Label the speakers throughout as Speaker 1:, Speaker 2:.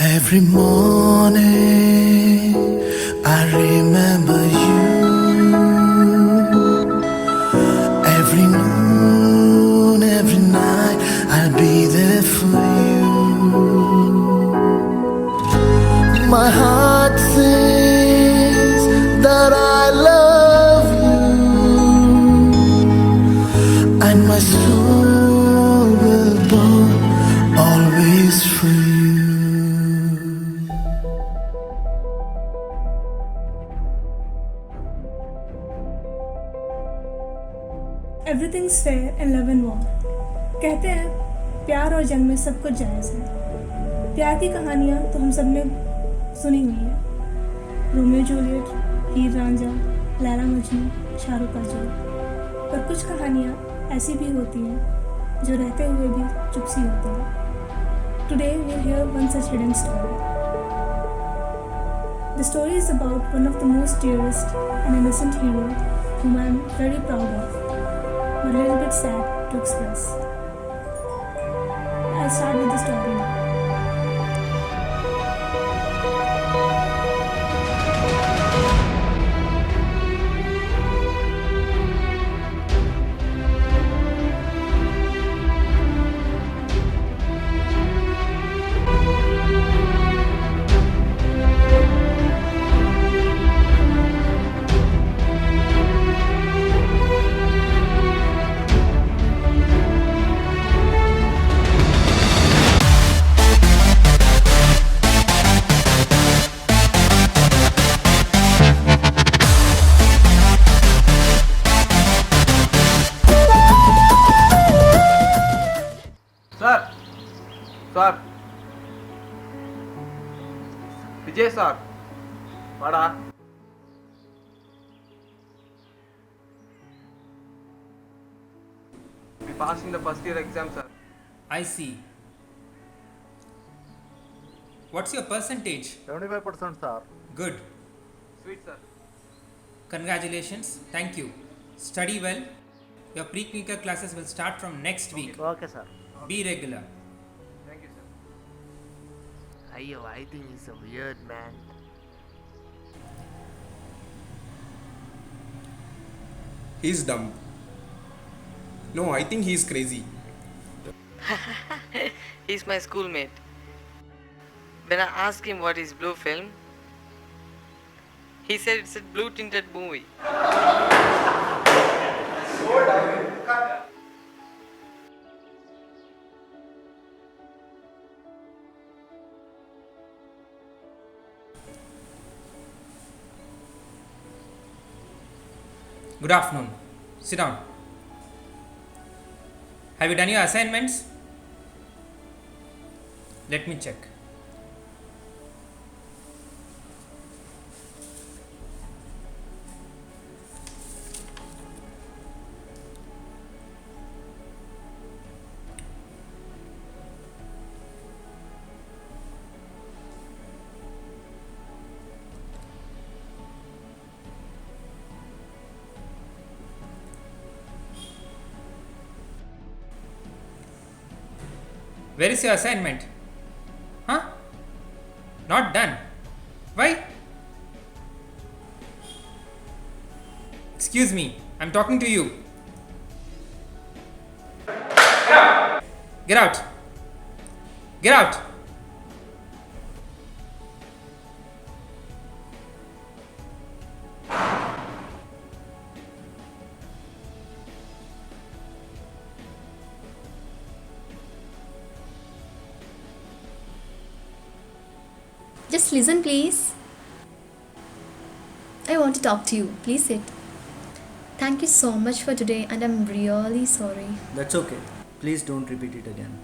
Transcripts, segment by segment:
Speaker 1: Every morning I remember you. Every noon, every night I'll be there for you. My heart says that I love you, and my soul will burn always for you.
Speaker 2: Everything's fair in love and war. कहते हैं प्यार और जंग में सब कुछ जायज़ है। प्यार की कहानियाँ तो हम सब ने सुनी हुई है, रोमियो जूलियट, हीर रांझा, लैला मजनू, शाहरुख का जोड़। पर कुछ कहानियाँ ऐसी भी होती हैं जो रहते हुए भी चुप सी होती हैं। Today we hear one such hidden story. The story is about one of the most dearest and innocent hero whom I am very proud of, but a little bit sad to express. I'll start with the story now.
Speaker 3: Sir sir Vijay sir వాడా we passed in the first year exam sir.
Speaker 4: I see. What's your percentage?
Speaker 5: 75%, sir.
Speaker 4: Good.
Speaker 3: Sweet sir.
Speaker 4: Congratulations. Thank you. Study well. Your pre-clinical classes will start from next week.
Speaker 5: Okay, sir.
Speaker 4: Be regular.
Speaker 3: Thank you sir.
Speaker 5: Ayyo, I think he's a weird man.
Speaker 6: He's dumb. No, I think he's crazy.
Speaker 7: He's my schoolmate. When I asked him what is blue film, he said it's a blue tinted movie.
Speaker 4: Good afternoon. Sit down. Have you done your assignments? Let me check. Where is your assignment? Huh? Not done. Why? Excuse me, I'm talking to you. Get out. Get out.
Speaker 8: Just listen, please. I want to talk to you. Please sit. Thank you so much for today, and I'm really sorry.
Speaker 9: That's okay. Please don't repeat it again.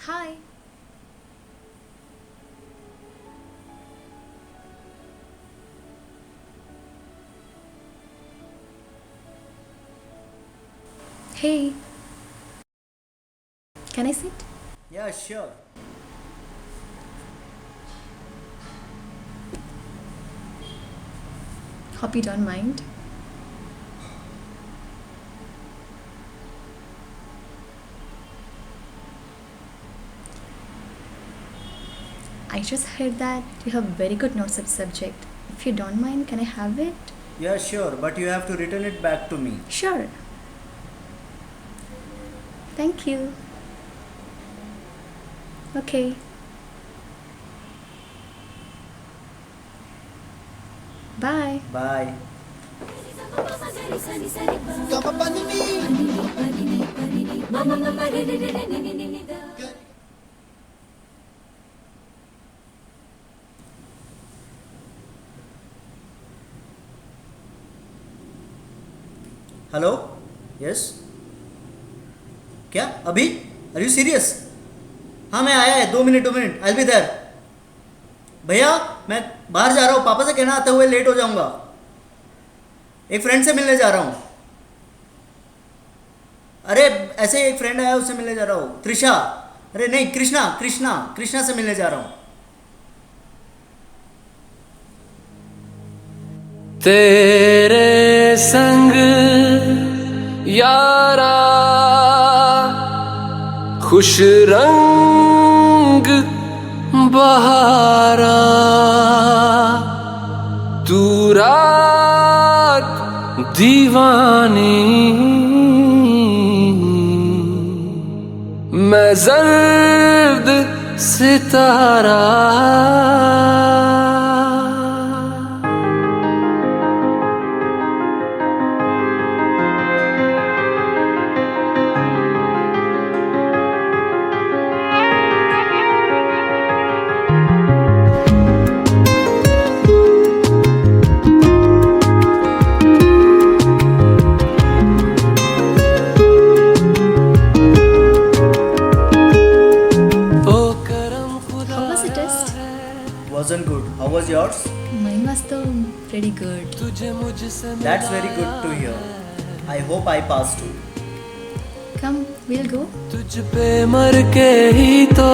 Speaker 8: Hi. Hey. Can I sit?
Speaker 9: Yeah, sure.
Speaker 8: Hope you don't mind. I just heard that you have very good notes of subject. If you don't mind, can I have it?
Speaker 9: Yeah, sure, but you have to return it back to me.
Speaker 8: Sure. Thank you. Okay. Bye.
Speaker 9: Bye. Hello yes क्या अभी are you serious हाँ मैं आया है 2 minute I be there भैया मैं बाहर जा रहा हूँ पापा से कहना आते हुए लेट हो जाऊंगा एक फ्रेंड से मिलने जा रहा हूँ अरे ऐसे ही एक फ्रेंड आया उससे मिलने जा रहा हूँ त्रिशा अरे नहीं कृष्णा से मिलने जा रहा हूँ
Speaker 1: तेरे संग यारा खुश रंग बहारा तू रात दीवानी मैं जर्द सितारा
Speaker 8: How was the test?
Speaker 9: wasn't good how was yours
Speaker 8: Mine was though pretty good.
Speaker 9: that's very good to hear I hope I passed too
Speaker 8: Come, we'll go.
Speaker 1: तुझ पे मर के ही तो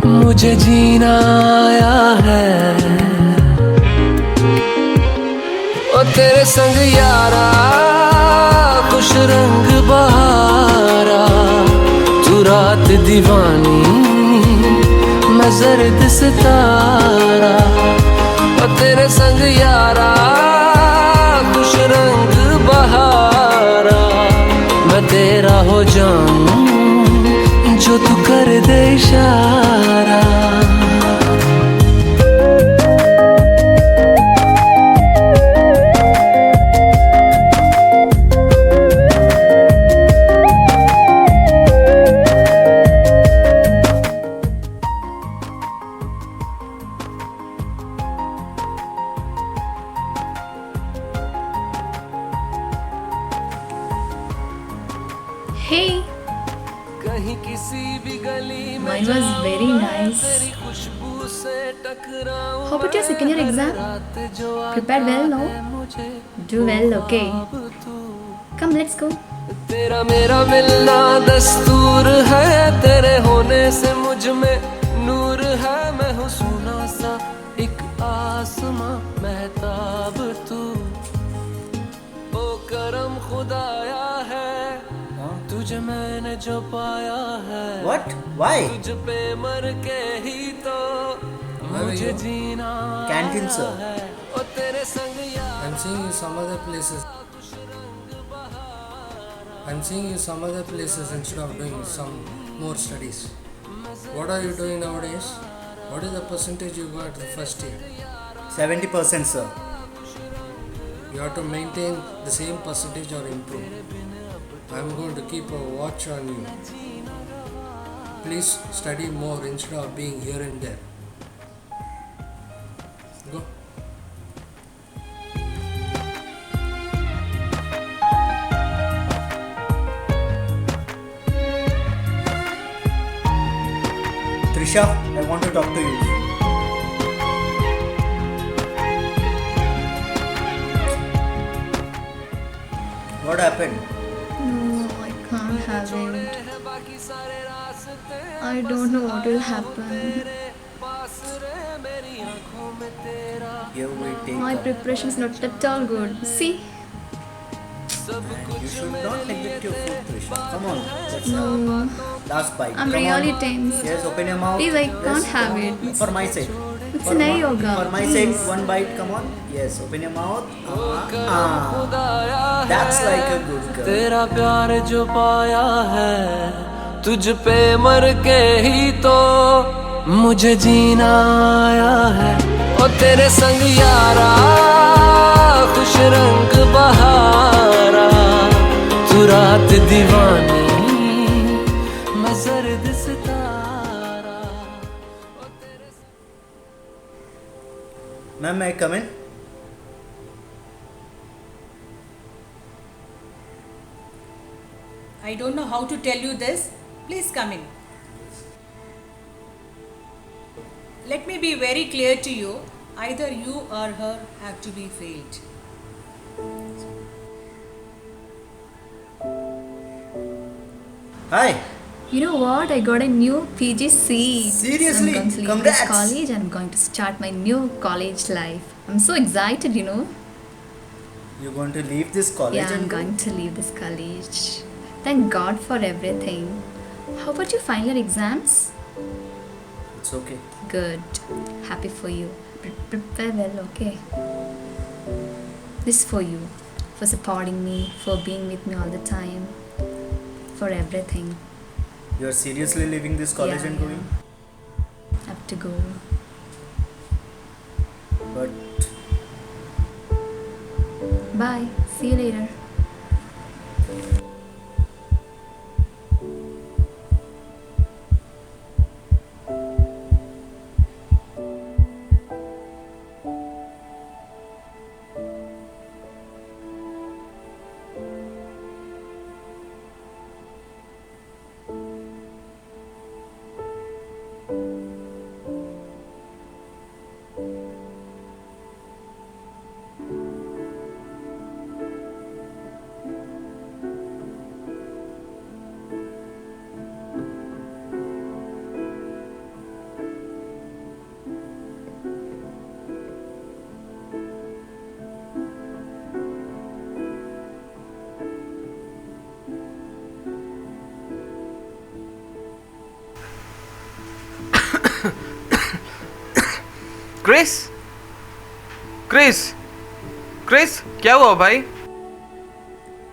Speaker 1: मुझे जीना आया है ओ तेरे संग यारा खुश रंग बहारा तू रात दीवानी मैं जर्द सितारा ओ तेरे संग यारा खुश रंग बहारा मैं तेरा हो जाऊं जो तू कर दे इशारा
Speaker 8: Hey,
Speaker 1: कहीं किसी भी गली में
Speaker 8: mine was very nice.
Speaker 1: तेरी खुशबू से टकराऊं
Speaker 8: How about your second year exam?
Speaker 1: रात जो
Speaker 8: Prepared well, no?
Speaker 1: मुझे
Speaker 8: Do well, okay. Come, let's go.
Speaker 1: तेरा मेरा मिलना दस्तूर है तेरे होने से मुझ में नूर है मैं हूँ सोना सा एक आसमां महताब तू ओ करम खुदाया है तुझे मैंने जो पाया है
Speaker 9: what why
Speaker 1: तुझ पे मर के ही तो मुझे जीना
Speaker 9: Canteen, sir.
Speaker 1: है ओ तेरे संग यार
Speaker 10: I'm seeing you some other places. I'm seeing you some other places instead of doing some more studies. What are you doing nowadays? What is the percentage you got the first year?
Speaker 9: 70% sir
Speaker 10: You have to maintain the same percentage or improve. I'm going to keep a watch on you. Please study more instead of being here and there. Go.
Speaker 9: Trisha, I want to talk to you. What happened?
Speaker 8: No, I can't have it. I don't know what will happen.
Speaker 9: Give me take
Speaker 8: My
Speaker 9: up.
Speaker 8: preparation is not at all good. See?
Speaker 9: You should not neglect your food, Trisha. Come on, let's
Speaker 8: No,
Speaker 9: last bite.
Speaker 8: I'm
Speaker 9: Come
Speaker 8: really
Speaker 9: on.
Speaker 8: tense.
Speaker 9: Yes, open your mouth.
Speaker 8: Please, I
Speaker 9: Yes,
Speaker 8: can't have
Speaker 9: come on.
Speaker 8: it.
Speaker 9: For my sake.
Speaker 8: It's
Speaker 9: For
Speaker 8: an
Speaker 9: my-
Speaker 8: yoga.
Speaker 9: For my sake, one bite. Come on. Yes, open your mouth. That's like a good girl.
Speaker 1: तेरा प्यार जो पाया है तुझ पे मर के ही तो मुझे जीना आया है ओ तेरे संग यारा खुश रंग बहारा तू रात दीवानी मैं जर्द सितारा ओ तेरे
Speaker 9: Ma'am, may I come in?
Speaker 11: I don't know how to tell you this. Please come in. Let me be very clear to you. Either you or her have to be failed.
Speaker 9: Hi.
Speaker 8: You know what? I got a new PG seat.
Speaker 9: Seriously?
Speaker 8: I'm going to leave
Speaker 9: Congrats.
Speaker 8: this college and I'm going to start my new college life. I'm so excited, you know.
Speaker 9: You're going to leave this college
Speaker 8: Yeah, I'm
Speaker 9: and go?
Speaker 8: going to leave this college. Thank God for everything. How about your final exams?
Speaker 9: It's okay.
Speaker 8: Good. Happy for you. Prepare well, okay? This for you. For supporting me, for being with me all the time. For everything.
Speaker 9: You're seriously leaving this college
Speaker 8: Yeah,
Speaker 9: and
Speaker 8: yeah.
Speaker 9: going?
Speaker 8: Have to go.
Speaker 9: But
Speaker 8: Bye. See you later.
Speaker 3: Chris Chris Chris क्या हुआ भाई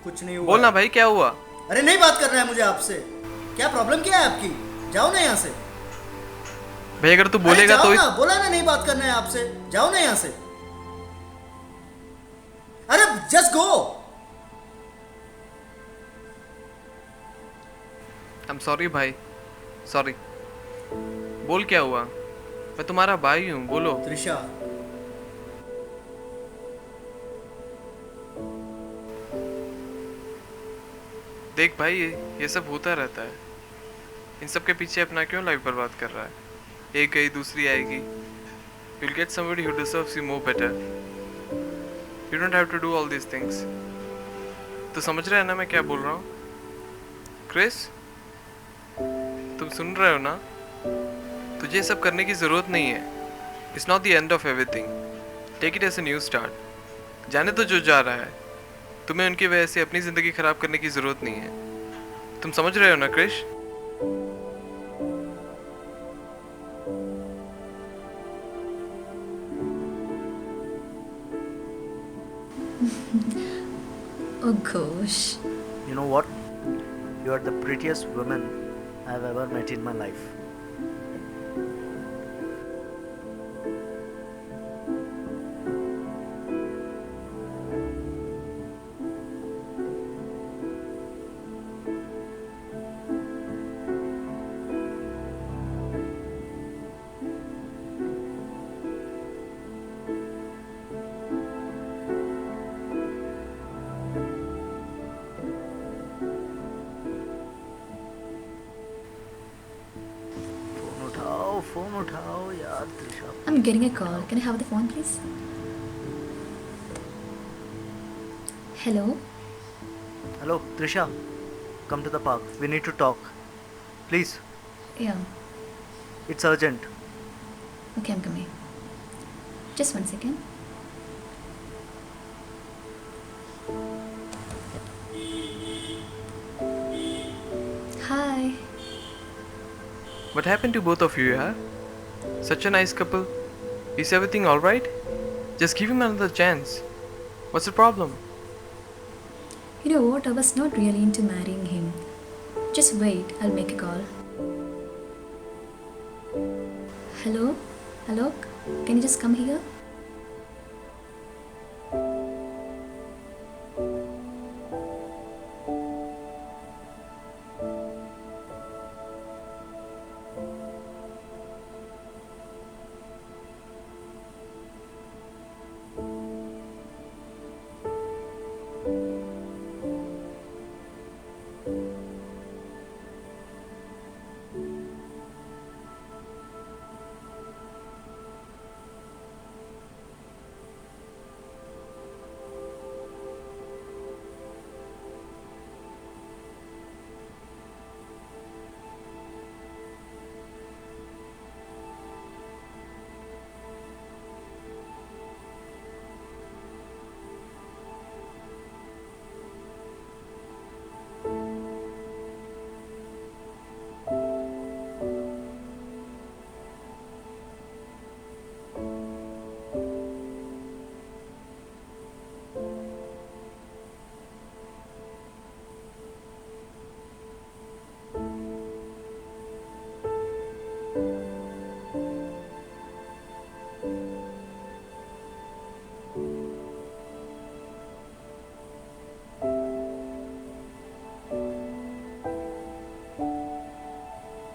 Speaker 9: कुछ नहीं हुआ।
Speaker 3: बोलना भाई क्या हुआ
Speaker 9: अरे नहीं बात करना है मुझे आपसे। क्या प्रॉब्लम क्या है आपकी? जाओ ना यहाँ से।
Speaker 3: भाई अगर तू
Speaker 9: अरे
Speaker 3: बोलेगा
Speaker 9: जाओ
Speaker 3: तो
Speaker 9: ना, बोला ना नहीं बात करना है आपसे। जाओ ना यहाँ से। अरे just go.
Speaker 3: I am sorry भाई सॉरी बोल क्या हुआ मैं तुम्हारा भाई हूँ बोलो
Speaker 9: त्रिशा,
Speaker 3: देख भाई ये सब होता रहता है इन सब के पीछे अपना क्यों लाइफ बर्बाद कर रहा है एक गई दूसरी आएगी you'll get somebody who deserves you more better you don't have to do all these things तो समझ रहे है ना मैं क्या बोल रहा हूँ क्रिस तुम सुन रहे हो ना तुझे ये सब करने की ज़रूरत नहीं है it's not the end of everything take it as a new start जाने तो जो जा रहा है तुम्हें उनकी वजह से अपनी ज़िंदगी ख़राब करने की ज़रूरत नहीं है तुम समझ रहे हो ना Krrish
Speaker 8: Oh gosh.
Speaker 9: you know what? You are the prettiest woman I've ever met in my life.
Speaker 5: Phone उठाओ यार Trisha.
Speaker 8: I'm getting a call. Can I have the phone, please? Hello?
Speaker 5: Hello, Trisha. Come to the park. We need to talk. Please.
Speaker 8: Yeah.
Speaker 5: It's urgent.
Speaker 8: Okay, I'm coming. Just 1 second. Hi.
Speaker 3: What happened to both of you, yeah? Such a nice couple. Is everything alright? Just give him another chance. What's the problem?
Speaker 8: You know what? I was not really into marrying him. Just wait, I'll make a call. Hello? Hello? Can you just come here?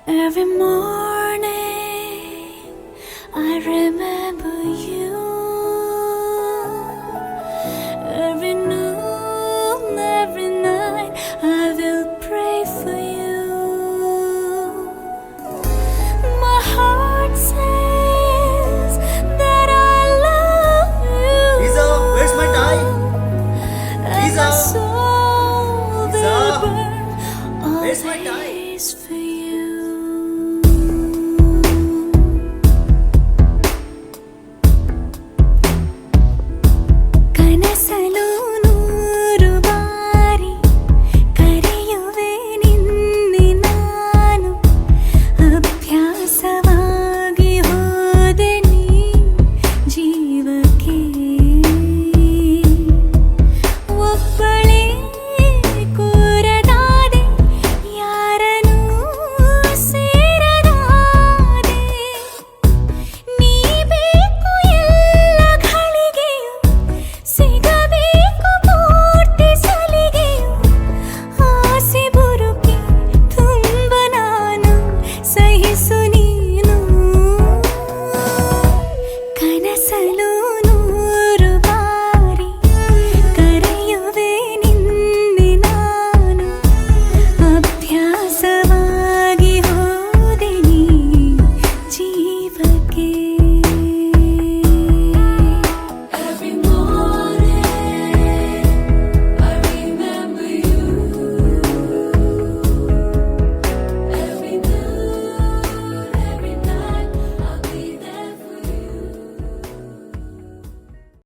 Speaker 12: Every morning